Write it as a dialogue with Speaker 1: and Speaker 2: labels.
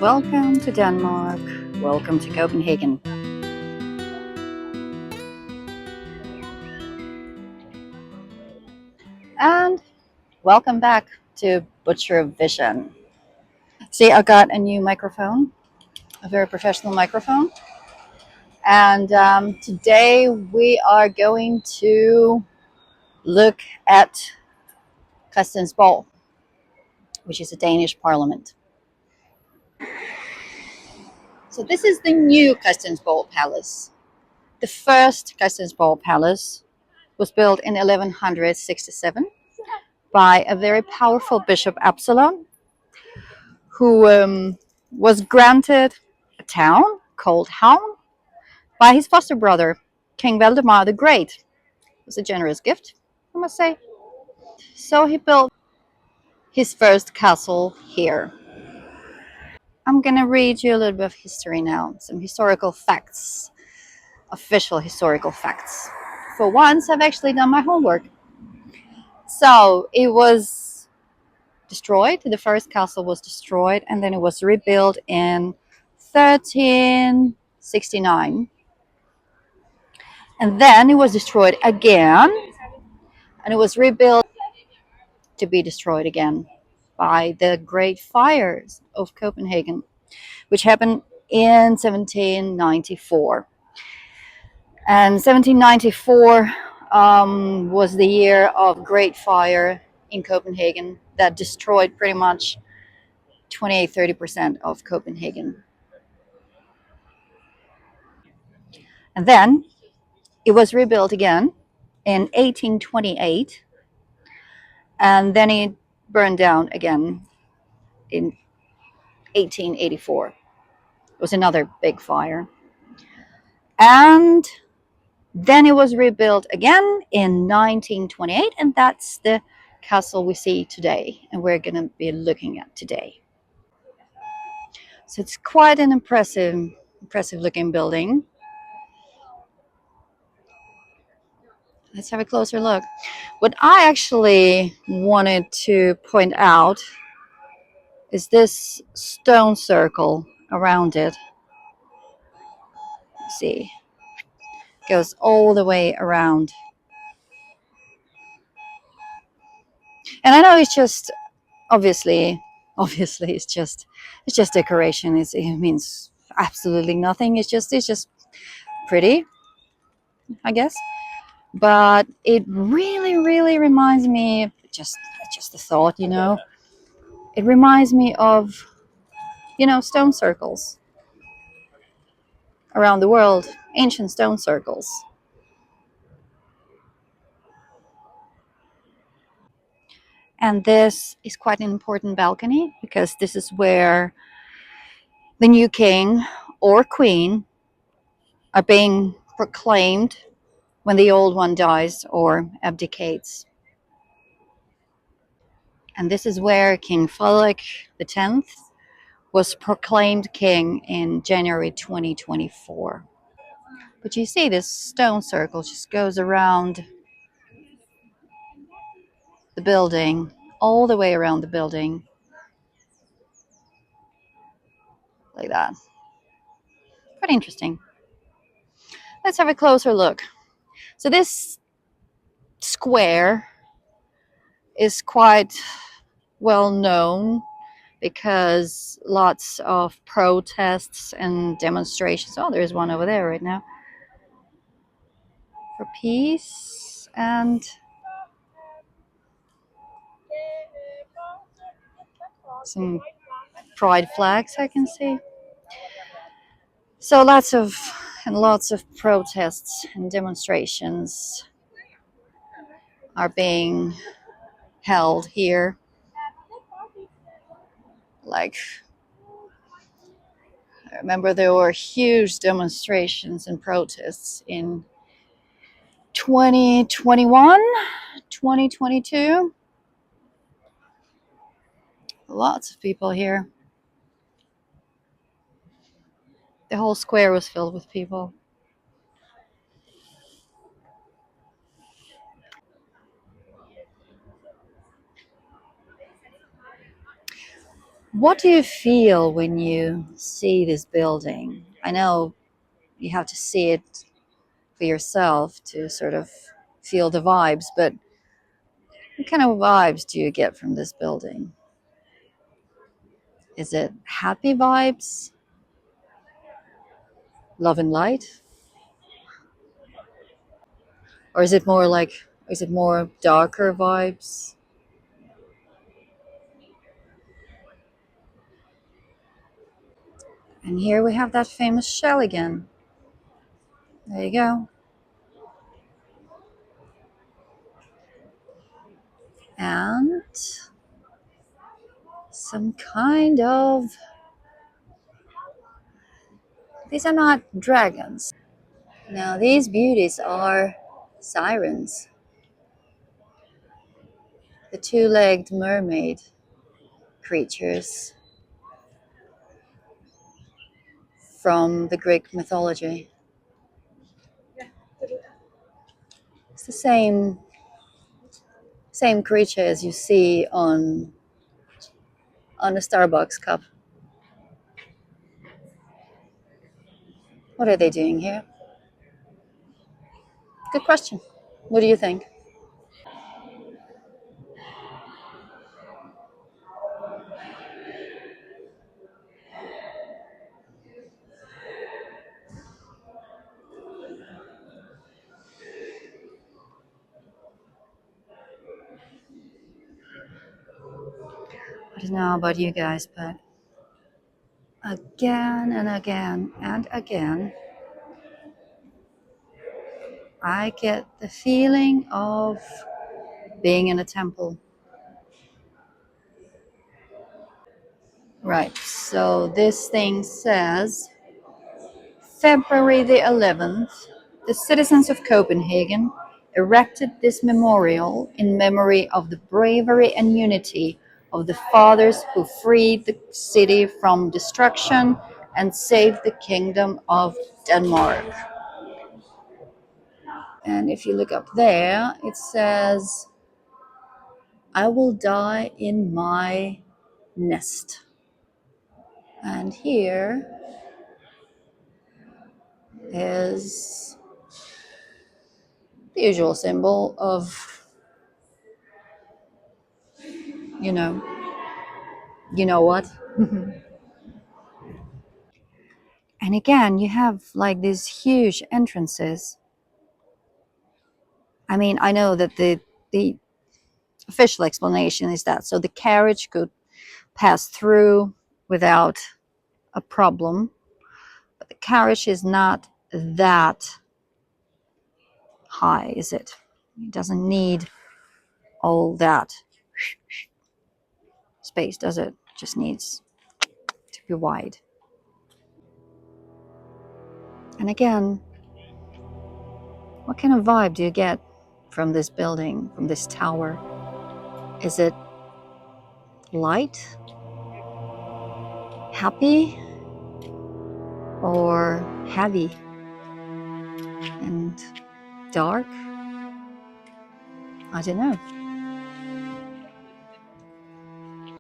Speaker 1: Welcome to Denmark. Welcome to Copenhagen. And welcome back to Butcher Vision. See, I got a new microphone, a very professional microphone. And today we are going to look at Christiansborg, which is a Danish parliament. So this is the new Christiansborg Palace. The first Christiansborg Palace was built in 1167 by a very powerful Bishop Absalon, who was granted a town called Havn by his foster brother, King Valdemar the Great. It was a generous gift, I must say. So he built his first castle here. I'm going to read you a little bit of history now, some historical facts, official historical facts. For once, I've actually done my homework. So it was destroyed. The first castle was destroyed, and then it was rebuilt in 1369. And then it was destroyed again, and it was rebuilt to be destroyed again by the Great Fires of Copenhagen, which happened in 1794. And 1794 was the year of Great Fire in Copenhagen that destroyed pretty much 28-30% of Copenhagen. And then it was rebuilt again in 1828, and then it burned down again in 1884. It was another big fire. And then it was rebuilt again in 1928, and that's the castle we see today, and we're going to be looking at today. So it's quite an impressive looking building. Let's have a closer look. What I actually wanted to point out is this stone circle around it. See, it goes all the way around. And I know it's just obviously it's just decoration. It means absolutely nothing. It's just pretty, I guess. But it really reminds me, just a thought, it reminds me of stone circles around the world, ancient stone circles. And this is quite an important balcony, because this is where the new king or queen are being proclaimed when the old one dies or abdicates. And this is where King Frederik X was proclaimed king in January 2024. But you see, this stone circle just goes around the building, all the way around the building, like that. Quite interesting. Let's have a closer look. So this square is quite well known because lots of protests and demonstrations. Oh, there's one over there right now. For peace and some pride flags I can see. So lots of protests and demonstrations are being held here. Like, I remember there were huge demonstrations and protests in 2021, 2022. Lots of people here. The whole square was filled with people. What do you feel when you see this building? I know you have to see it for yourself to sort of feel the vibes, but what kind of vibes do you get from this building? Is it happy vibes, love and light? Or is it more darker vibes? And here we have that famous shell again. There you go. And some kind of, these are not dragons. Now these beauties are sirens, the two-legged mermaid creatures from the Greek mythology. It's the same creature as you see on a Starbucks cup. What are they doing here? Good question. What do you think? I don't know about you guys, but again and again and again, I get the feeling of being in a temple. Right, so this thing says February the 11th, the citizens of Copenhagen erected this memorial in memory of the bravery and unity of the fathers who freed the city from destruction and saved the kingdom of Denmark. And if you look up there, it says, I will die in my nest. And here is the usual symbol of, you know, you know what? And again, you have like these huge entrances. I mean, I know that the official explanation is that so the carriage could pass through without a problem, but the carriage is not that high, is it? It doesn't need all that space, does it? It just needs to be wide. And again, what kind of vibe do you get from this building, from this tower? Is it light, happy, or heavy and dark? I don't know.